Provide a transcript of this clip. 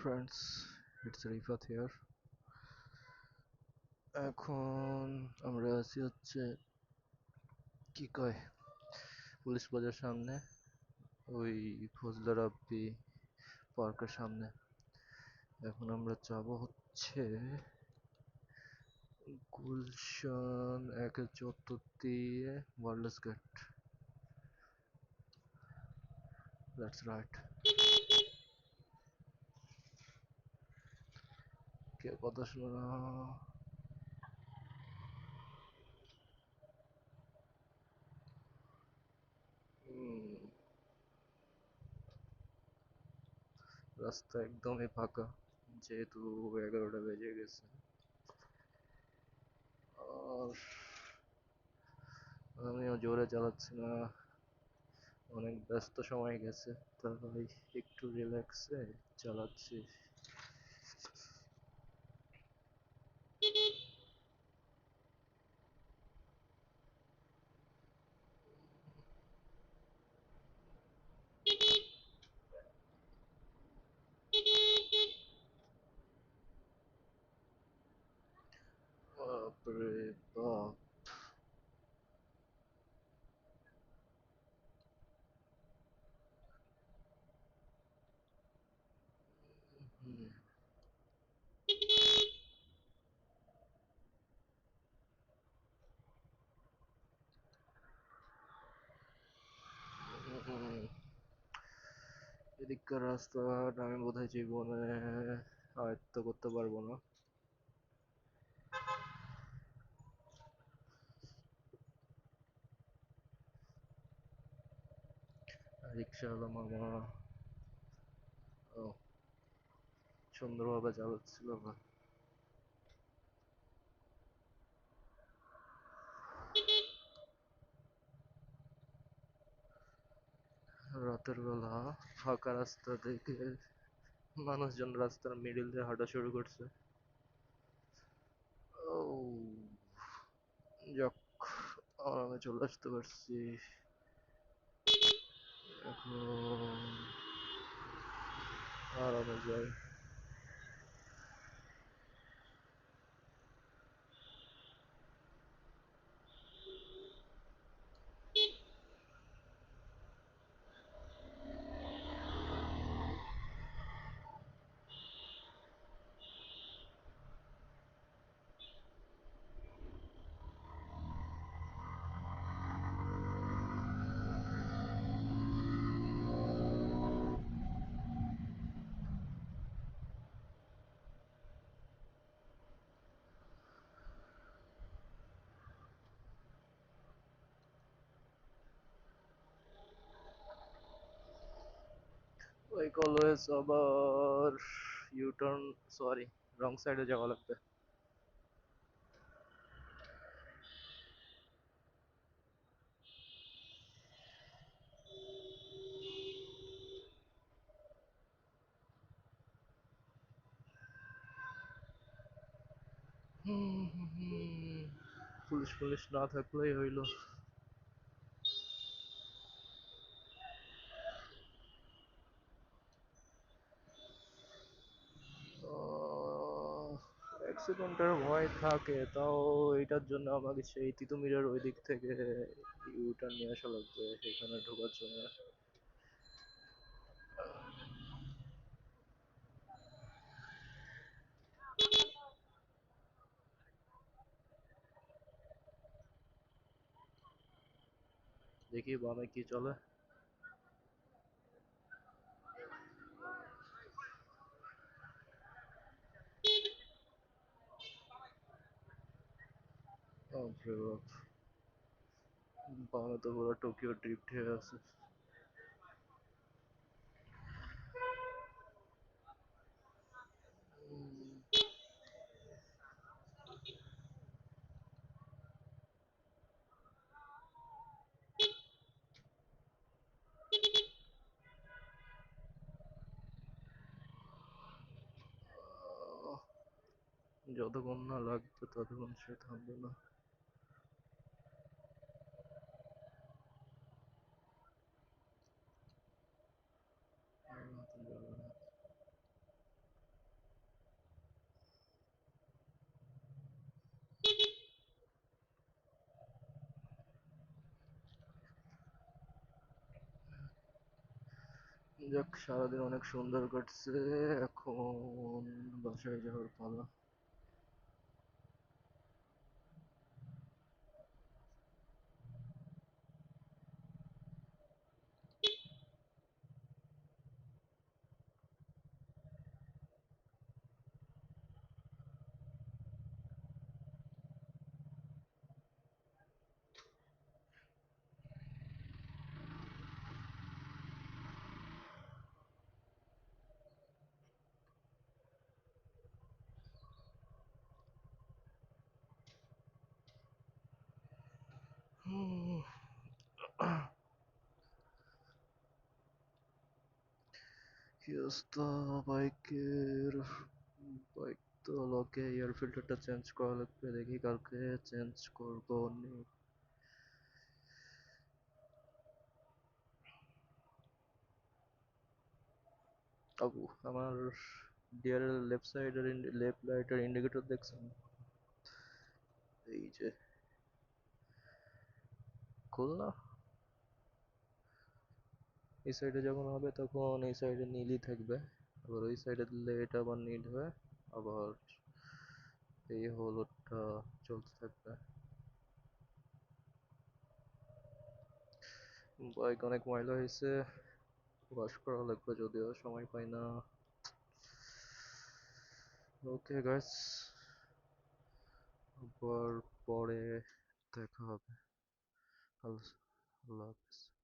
friends, it's Rifat here. এখন আমরা আছি হচ্ছে কি কয় পুলিশ বাজার সামনে, ওই ফজলে রাব্বি পার্কের সামনে। এখন আমরা যাব হচ্ছে গুলশান একের চত্বর দিয়ে ওয়ার্ল্ডস গেট। That's right. কে কথা শুনো না? রাস্তা একদমই ফাঁকা, যেহেতু 11টা বেজে গেছে। আর আমিও জোরে চালাচ্ছি না, অনেক ব্যস্ত সময় গেছে, তাই একটু রিল্যাক্সে চালাচ্ছি। বাপরে বাপ। হুম, হুম, এদিককার রাস্তাটা আমি বোধহয় জীবনে আয়ত্ত করতে পারবো না। রিক্সাওয়ালা মামা ও সুন্দরভাবে চালাচ্ছিল না। রাতের বেলা ফাঁকা রাস্তা দেখে মানুষজন রাস্তার মিডিল দিয়ে হাঁটা শুরু করছে। ও যাক, আরামে চলে আসতে পারছি। এখন আরামে যাই। লাইক অলওয়েজ আবার ইউ টার্ন, সরি, রং সাইডে যাওয়া লাগবে। পুলিশ পুলিশ না থাকলেই হইলো। অ্যাক্সিডেন্টের ভয় থাকে, তাও এটার জন্য আমাকে সেই তিতুমিরের ওই দিক থেকে ইউ টার্ন নিয়ে আসা লাগবে সেখানে ঢোকার জন্য। দেখি বামে কি চলে। বাপরে বাপ, বামে তো পুরো টোকিও ড্রিফট হয়ে আছে। যতক্ষণ না লাগবে ততক্ষণ সে থামবে না। যাক, সারাদিন অনেক সুন্দর কাটছে। এখন বাসায় যাওয়ার পালা। হুম, কি অবস্থা বাইকের? বাইক তো লকে এয়ার ফিল্টারটা চেঞ্জ করা লাগবে, দেখি কালকে চেঞ্জ করবো নি। আবু, আমার ডিআরএল লেফট সাইডের লেফট লাইটের ইন্ডিকেটর দেখছেন? এই যে খুলনা, এই সাইডে যখন হবে তখন এই সাইডে নীলই থাকবে, আবার ওই সাইডে দিলে এটা আবার নীল হয়, আবার এই হলুদটা চলতে থাকবে। বাইক অনেক ময়লা হয়েছে, ওয়াশ করা লাগবে, যদিও সময় পাই না। ওকে গাইস, আবার পরে দেখা হবে। আল্লাহ আল্লাহ হাফেজ।